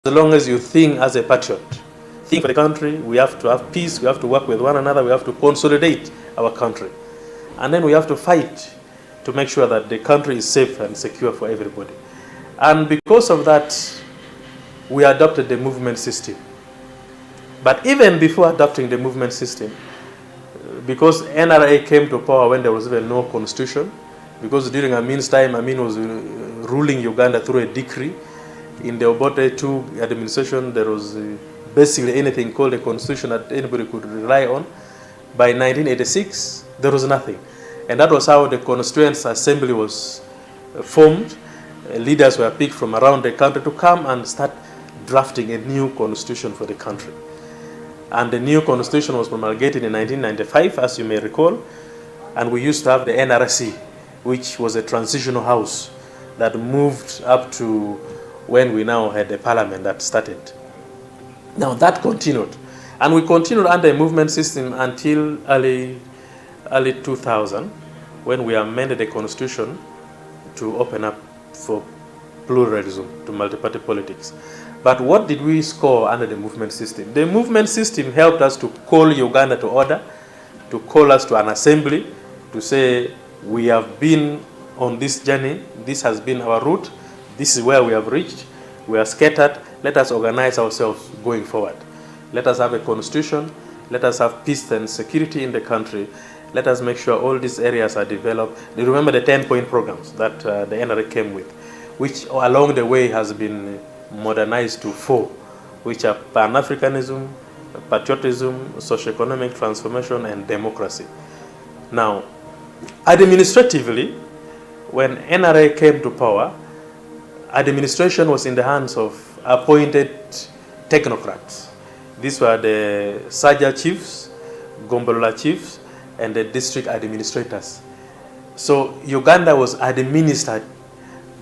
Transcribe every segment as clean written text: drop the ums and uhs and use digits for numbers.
long as you think as a patriot, think for the country, we have to have peace, we have to work with one another, we have to consolidate our country. And then we have to fight to make sure that the country is safe and secure for everybody. And because of that, we adopted the movement system. But even before adopting the movement system, because NRA came to power when there was even no constitution, because during Amin's time, Amin was ruling Uganda through a decree. In the Obote II administration, there was basically anything called a constitution that anybody could rely on. By 1986, there was nothing. And that was how the Constituent Assembly was formed. Leaders were picked from around the country to come and start drafting a new constitution for the country. And the new constitution was promulgated in 1995, as you may recall. And we used to have the NRC, which was a transitional house that moved up to when we now had a parliament that started. Now that continued. And we continued under a movement system until early 2000, when we amended the constitution to open up for pluralism, to multi-party politics. But what did we score under the movement system? The movement system helped us to call Uganda to order, to call us to an assembly, to say, we have been on this journey, this has been our route, this is where we have reached, we are scattered, let us organize ourselves going forward. Let us have a constitution, let us have peace and security in the country, let us make sure all these areas are developed. Do you remember the 10-point programs that the NRA came with, which along the way has been modernized to 4, which are Pan-Africanism, patriotism, socio-economic transformation, and democracy. Now, administratively, when NRA came to power, administration was in the hands of appointed technocrats. These were the Saja chiefs, Gombolola chiefs, and the district administrators. So Uganda was administered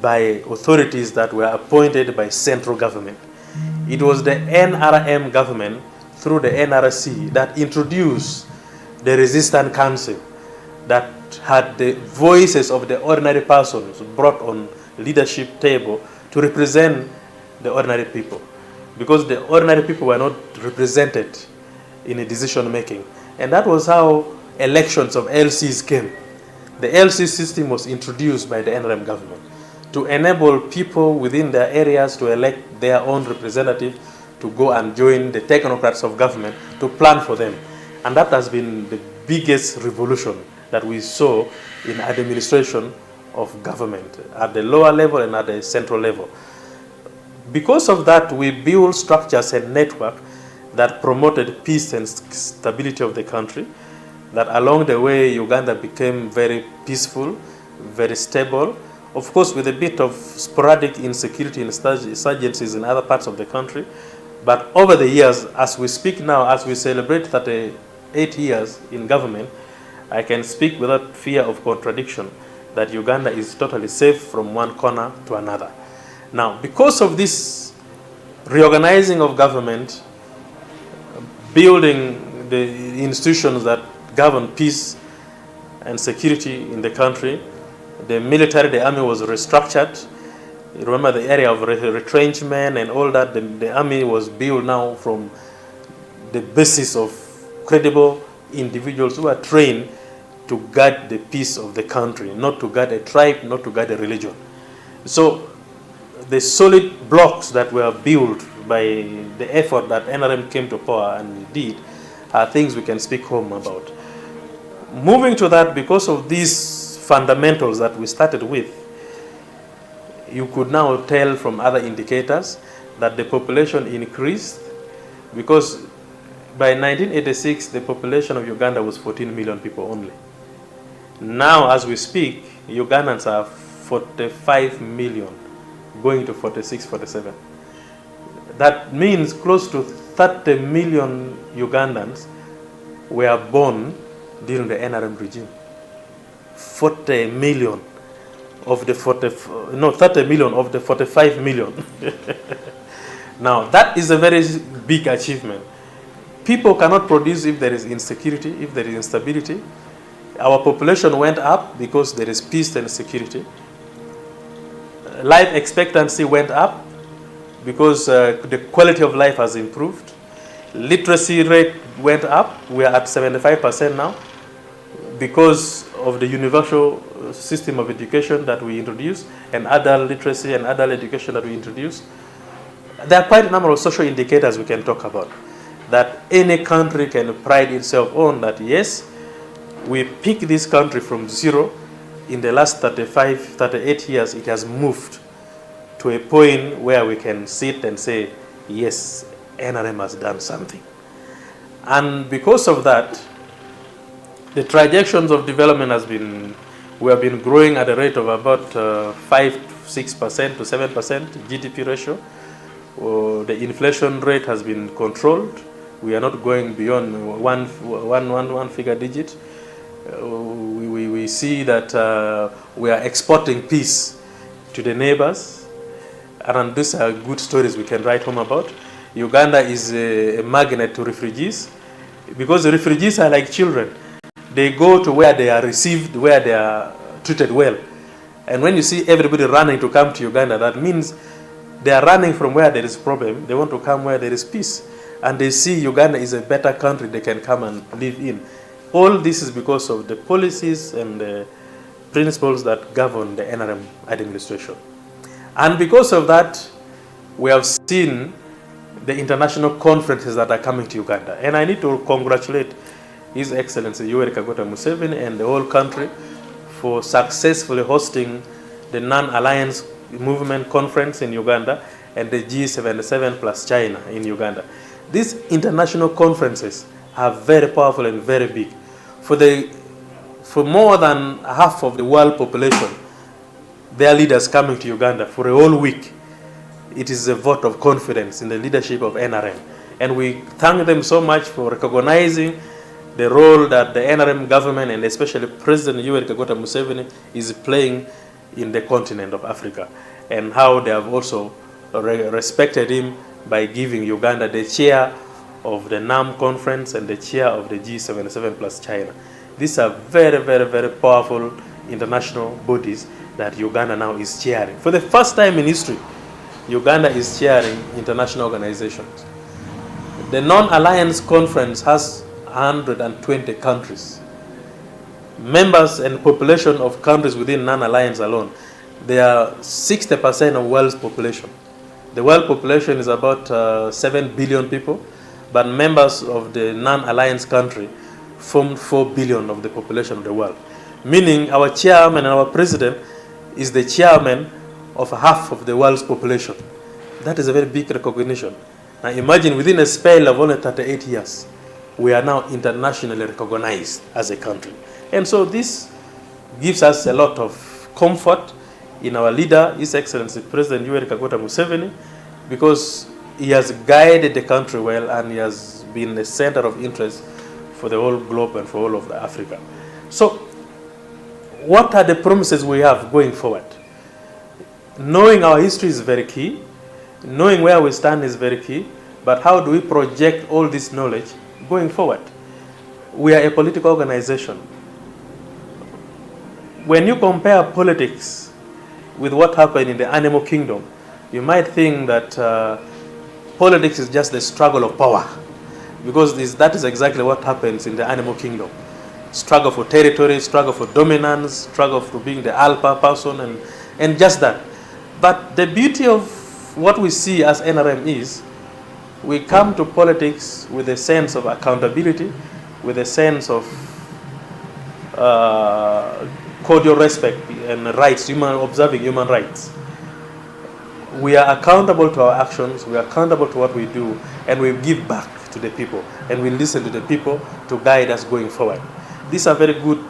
by authorities that were appointed by central government. It was the NRM government through the NRC that introduced the Resistance Council, that had the voices of the ordinary persons brought on leadership table to represent the ordinary people, because the ordinary people were not represented in a decision making. And that was how elections of LCs came. The LC system was introduced by the NRM government to enable people within their areas to elect their own representative to go and join the technocrats of government to plan for them. And that has been the biggest revolution that we saw in administration of government at the lower level and at the central level. Because of that, we built structures and network that promoted peace and stability of the country, that along the way Uganda became very peaceful, very stable, of course with a bit of sporadic insecurity and insurgencies in other parts of the country. But over the years, as we speak now, as we celebrate 38 years in government, I can speak without fear of contradiction that Uganda is totally safe from one corner to another. Now, because of this reorganizing of government, building the institutions that govern peace and security in the country, the military, the army was restructured. You remember the area of retrenchment and all that. The army was built now from the basis of credible individuals who are trained to guard the peace of the country, not to guard a tribe, not to guard a religion. So the solid blocks that were built by the effort that NRM came to power and did are things we can speak home about. Moving to that, because of these fundamentals that we started with, you could now tell from other indicators that the population increased, because by 1986, the population of Uganda was 14 million people only. Now, as we speak, Ugandans are 45 million, going to 46, 47. That means close to 30 million Ugandans were born during the NRM regime. 40 million of the 30 million of the 45 million. Now, that is a very big achievement. People cannot produce if there is insecurity, if there is instability. Our population went up because there is peace and security. Life expectancy went up because the quality of life has improved. Literacy rate went up. We are at 75% now because of the universal system of education that we introduced and adult literacy and adult education that we introduced. There are quite a number of social indicators we can talk about that any country can pride itself on, that yes, we picked this country from zero. In the last 38 years, it has moved to a point where we can sit and say, yes, NRM has done something. And because of that, the trajectories of development we have been growing at a rate of about 6% to 7% GDP ratio. The inflation rate has been controlled. We are not going beyond one figure digit. We see that we are exporting peace to the neighbors, and these are good stories we can write home about. Uganda is a magnet to refugees because the refugees are like children. They go to where they are received, where they are treated well. And when you see everybody running to come to Uganda, that means they are running from where there is problem. They want to come where there is peace. And they see Uganda is a better country they can come and live in. All this is because of the policies and the principles that govern the NRM administration. And because of that, we have seen the international conferences that are coming to Uganda. And I need to congratulate His Excellency Yoweri Kaguta Museveni and the whole country for successfully hosting the Non-Alliance Movement Conference in Uganda and the G77 plus China in Uganda. These international conferences are very powerful and very big. For more than half of the world population, their leaders coming to Uganda for a whole week, it is a vote of confidence in the leadership of NRM. And we thank them so much for recognizing the role that the NRM government and especially President Yoweri Kaguta Museveni is playing in the continent of Africa, and how they have also respected him by giving Uganda the chair of the NRM conference and the chair of the G77 plus China. These are very, very, very powerful international bodies that Uganda now is chairing. For the first time in history, Uganda is chairing international organizations. The Non-Alliance Conference has 120 countries. Members and population of countries within Non-Alliance alone, they are 60% of world's population. The world population is about 7 billion people, but members of the Non-Alliance country form 4 billion of the population of the world. Meaning our chairman and our president is the chairman of half of the world's population. That is a very big recognition. Now imagine within a spell of only 38 years, we are now internationally recognized as a country. And so this gives us a lot of comfort in our leader, His Excellency President Yoweri Kaguta Museveni, because he has guided the country well and he has been a center of interest for the whole globe and for all of Africa. So what are the promises we have going forward? Knowing our history is very key. Knowing where we stand is very key. But how do we project all this knowledge going forward? We are a political organization. When you compare politics with what happened in the animal kingdom, you might think that politics is just the struggle of power, because that is exactly what happens in the animal kingdom. Struggle for territory, struggle for dominance, struggle for being the alpha person, and just that. But the beauty of what we see as NRM is, we come to politics with a sense of accountability, with a sense of cordial respect and rights, observing human rights. We are accountable to our actions, we are accountable to what we do, and we give back to the people, and we listen to the people to guide us going forward. These are very good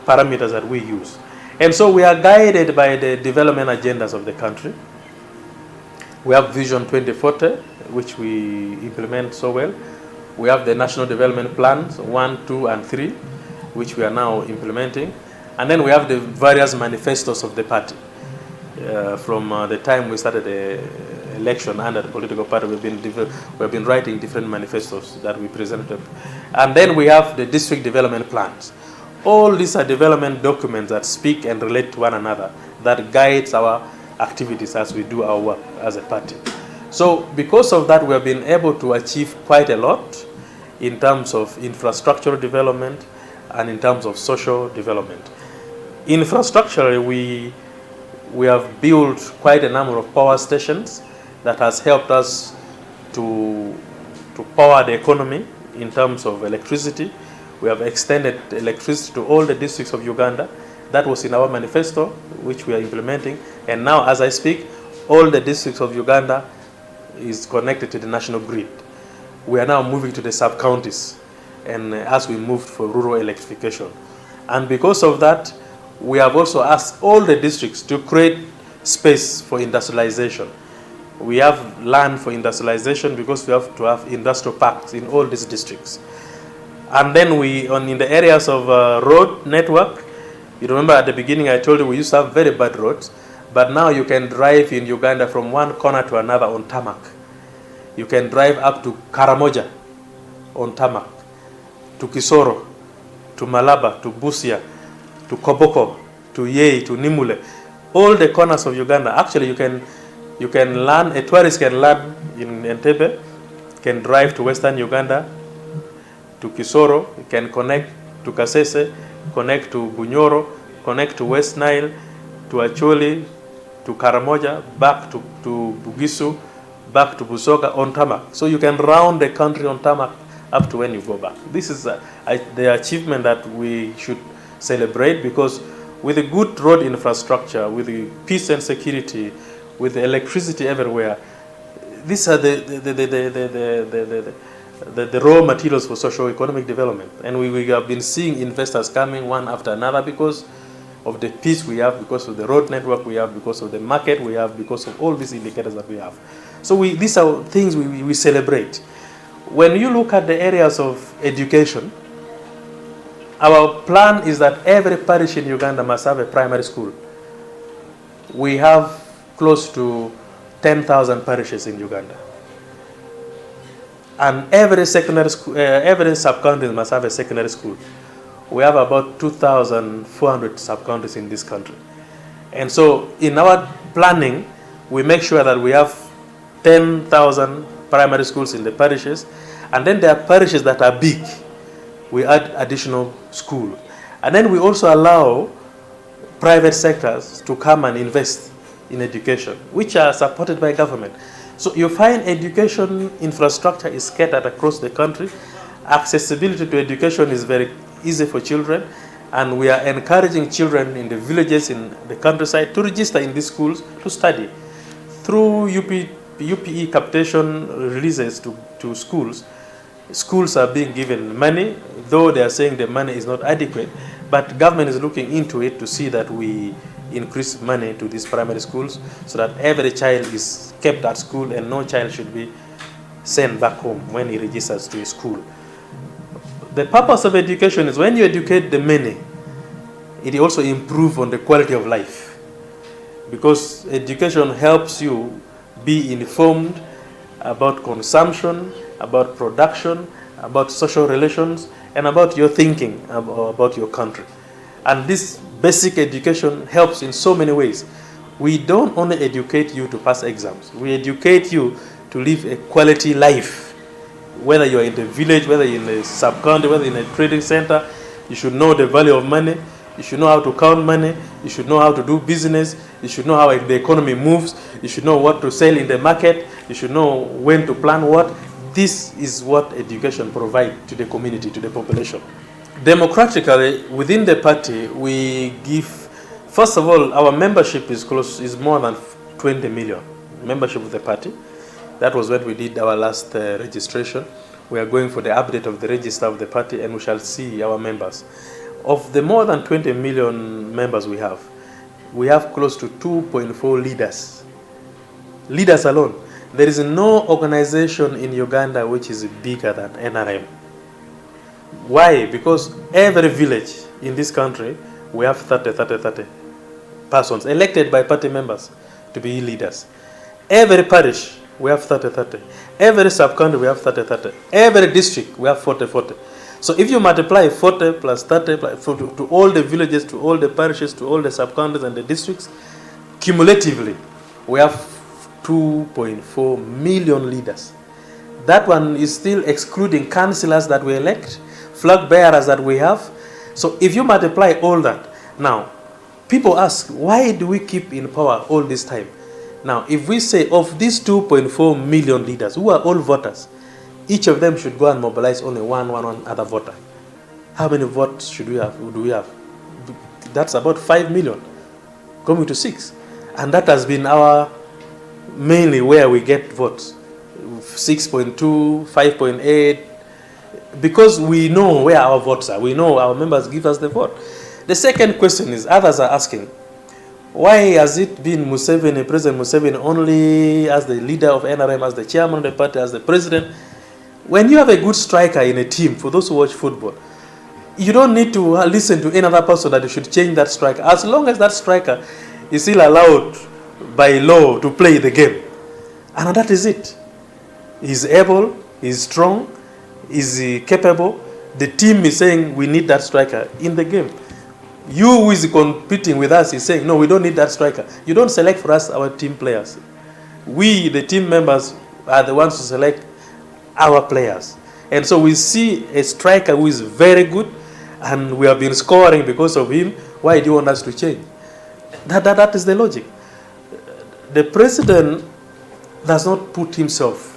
parameters that we use. And so we are guided by the development agendas of the country. We have Vision 2040, which we implement so well. We have the National Development Plans 1, 2, and 3, which we are now implementing. And then we have the various manifestos of the party. From the time we started the election under the political party, we've been writing different manifestos that we presented. And then we have the district development plans. All these are development documents that speak and relate to one another, that guides our activities as we do our work as a party. So because of that, we have been able to achieve quite a lot in terms of infrastructural development and in terms of social development. Infrastructurally, we have built quite a number of power stations that has helped us to power the economy in terms of electricity. We have extended electricity to all the districts of Uganda. That was in our manifesto, which we are implementing. And now, as I speak, all the districts of Uganda is connected to the national grid. We are now moving to the sub-counties, and as we moved for rural electrification. And because of that, we have also asked all the districts to create space for industrialization. We have land for industrialization because we have to have industrial parks in all these districts. And then in the areas of road network, you remember at the beginning I told you we used to have very bad roads, but now you can drive in Uganda from one corner to another on tarmac. You can drive up to Karamoja on tarmac, to Kisoro, to Malaba, to Busia, to Koboko, to Yei, to Nimule. All the corners of Uganda. Actually, you can land, a tourist can land in Entebbe, can drive to Western Uganda, to Kisoro, can connect to Kasese, connect to Bunyoro, connect to West Nile, to Acholi, to Karamoja, back to Bugisu, back to Busoga on tarmac. So you can round the country on tarmac up to when you go back. This is the achievement that we should celebrate, because with a good road infrastructure, with the peace and security, with the electricity everywhere, these are the raw materials for socio-economic development. And we have been seeing investors coming one after another because of the peace we have, because of the road network we have, because of the market we have, because of all these indicators that we have. So these are things we celebrate. When you look at the areas of education, our plan is that every parish in Uganda must have a primary school. We have close to 10,000 parishes in Uganda. And every secondary school, every sub-county must have a secondary school. We have about 2,400 sub-counties in this country. And so in our planning, we make sure that we have 10,000 primary schools in the parishes. And then there are parishes that are big. We add additional schools. And then we also allow private sectors to come and invest in education, which are supported by government. So you find education infrastructure is scattered across the country. Accessibility to education is very easy for children, and we are encouraging children in the villages, in the countryside, to register in these schools to study. Through UPE capitation releases to schools, schools are being given money, though they are saying the money is not adequate, but government is looking into it to see that we increase money to these primary schools so that every child is kept at school and no child should be sent back home when he registers to a school. The purpose of education is when you educate the many, it also improves on the quality of life, because education helps you be informed about consumption, about production, about social relations, and about your thinking about your country. And this basic education helps in so many ways. We don't only educate you to pass exams. We educate you to live a quality life. Whether you're in the village, whether you're in a sub-county, whether in a trading center, you should know the value of money. You should know how to count money. You should know how to do business. You should know how the economy moves. You should know what to sell in the market. You should know when to plan what. This is what education provides to the community, to the population. Democratically, within the party, we give, first of all, our membership is more than 20 million membership of the party. That was when we did our last registration. We are going for the update of the register of the party, and we shall see our members. Of the more than 20 million members we have close to 2.4 leaders. Leaders alone. There is no organization in Uganda which is bigger than NRM. Why? Because every village in this country, we have 30 persons elected by party members to be leaders. Every parish, we have 30. Every sub-county, we have 30. Every district, we have 40. So if you multiply 40 plus 30 to all the villages, to all the parishes, to all the sub-counties and the districts, cumulatively, we have 2.4 million leaders. That one is still excluding councillors that we elect, flag bearers that we have. So if you multiply all that, now, people ask, why do we keep in power all this time? Now, if we say of these 2.4 million leaders, who are all voters, each of them should go and mobilize only one other voter. How many votes should we have? Do we have? That's about 5 million, coming to 6. And that has been our, mainly where we get votes. 6.2, 5.8, because we know where our votes are. We know our members give us the vote. The second question is, others are asking, why has it been Museveni, President Museveni, only as the leader of NRM, as the chairman of the party, as the president? When you have a good striker in a team, for those who watch football, you don't need to listen to any other person that you should change that striker. As long as that striker is still allowed by law to play the game. And that is it. He's able, he's strong, he's capable. The team is saying we need that striker in the game. You who is competing with us is saying, no, we don't need that striker. You don't select for us our team players. We, the team members, are the ones who select our players. And so we see a striker who is very good, and we have been scoring because of him. Why do you want us to change? That is the logic. The president does not put himself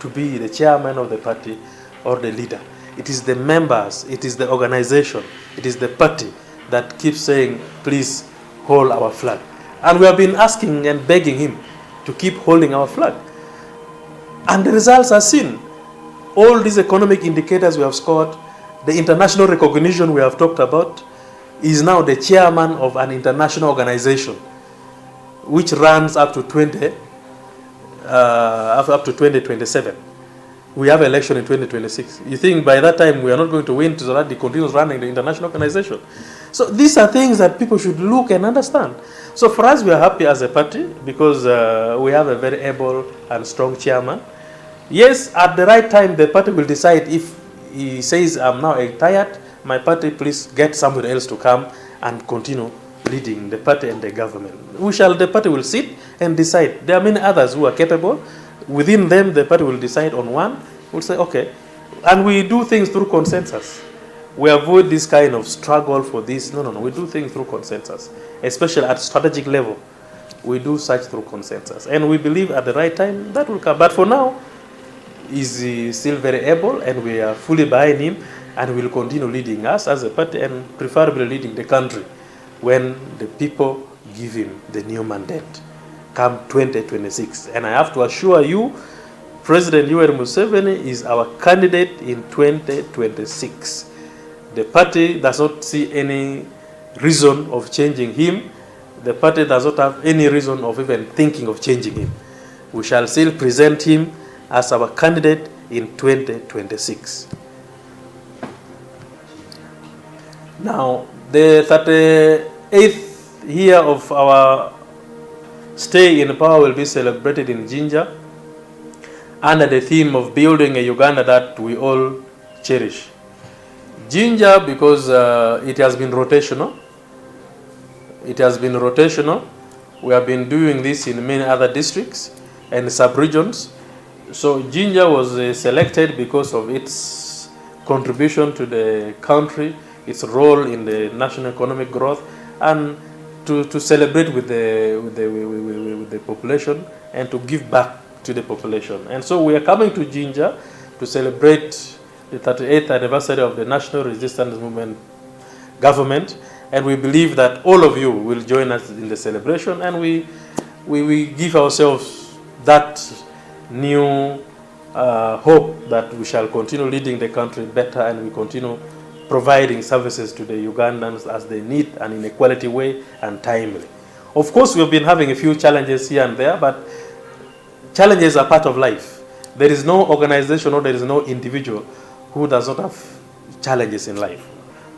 to be the chairman of the party or the leader. It is the members, it is the organization, it is the party that keeps saying, please hold our flag. And we have been asking and begging him to keep holding our flag. And the results are seen. All these economic indicators we have scored, the international recognition we have talked about, is now the chairman of an international organization which runs up to 2027. We have election in 2026. You think by that time we are not going to win so that he continues running the international organization? So these are things that people should look and understand. So for us, we are happy as a party because we have a very able and strong chairman. Yes, at the right time, the party will decide if he says, I'm now tired, my party, please get somebody else to come and continue leading the party and the government. The party will sit and decide. There are many others who are capable. Within them, the party will decide on one. We'll say, okay. And we do things through consensus. We avoid this kind of struggle for this. No. We do things through consensus, especially at strategic level. We do such through consensus. And we believe at the right time that will come. But for now, he's still very able, and we are fully behind him, and will continue leading us as a party, and preferably leading the country when the people give him the new mandate come 2026. And I have to assure you, President Yoweri Museveni is our candidate in 2026. The party does not see any reason of changing him. The party does not have any reason of even thinking of changing him. We shall still present him as our candidate in 2026. Now, the 38th year of our stay in power will be celebrated in Jinja under the theme of building a Uganda that we all cherish. Jinja, because it has been rotational. It has been rotational. We have been doing this in many other districts and sub-regions. So Jinja was selected because of its contribution to the country, its role in the national economic growth, and to celebrate with the population and to give back to the population. And so we are coming to Jinja to celebrate the 38th anniversary of the National Resistance Movement government, and we believe that all of you will join us in the celebration, and we give ourselves that new hope that we shall continue leading the country better, and we continue providing services to the Ugandans as they need and in a quality way and timely. Of course, we have been having a few challenges here and there, but challenges are part of life. There is no organization or there is no individual who does not have challenges in life.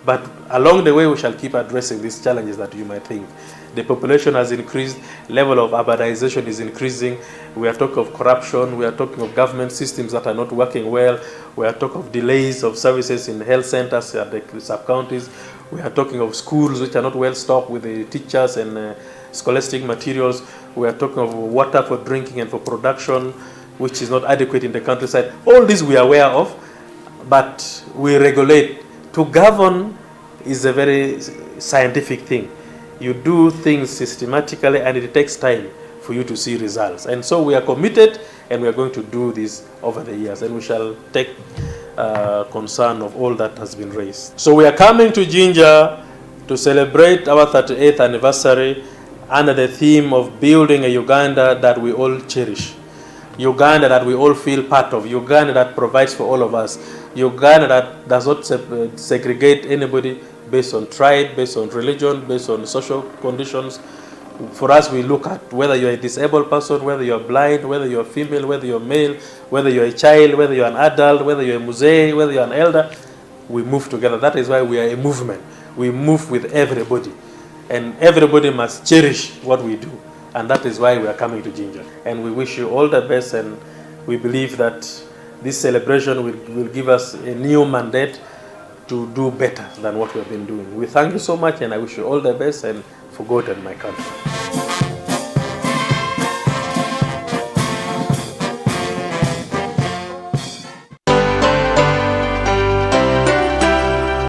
But along the way, we shall keep addressing these challenges that you might think. The population has increased, level of urbanization is increasing. We are talking of corruption, we are talking of government systems that are not working well. We are talking of delays of services in health centers at the sub-counties. We are talking of schools which are not well stocked with the teachers and scholastic materials. We are talking of water for drinking and for production, which is not adequate in the countryside. All this we are aware of, but we regulate. To govern is a very scientific thing. You do things systematically, and it takes time for you to see results. And so we are committed, and we are going to do this over the years, and we shall take concern of all that has been raised. So we are coming to Jinja to celebrate our 38th anniversary under the theme of building a Uganda that we all cherish. Uganda that we all feel part of. Uganda that provides for all of us. Uganda that does not segregate anybody based on tribe, based on religion, based on social conditions. For us, we look at whether you're a disabled person, whether you're blind, whether you're female, whether you're male, whether you're a child, whether you're an adult, whether you're a musei, whether you're an elder. We move together. That is why we are a movement. We move with everybody. And everybody must cherish what we do. And that is why we are coming to Jinja. And we wish you all the best, and we believe that this celebration will give us a new mandate to do better than what we have been doing. We thank you so much, and I wish you all the best, and for God and my country.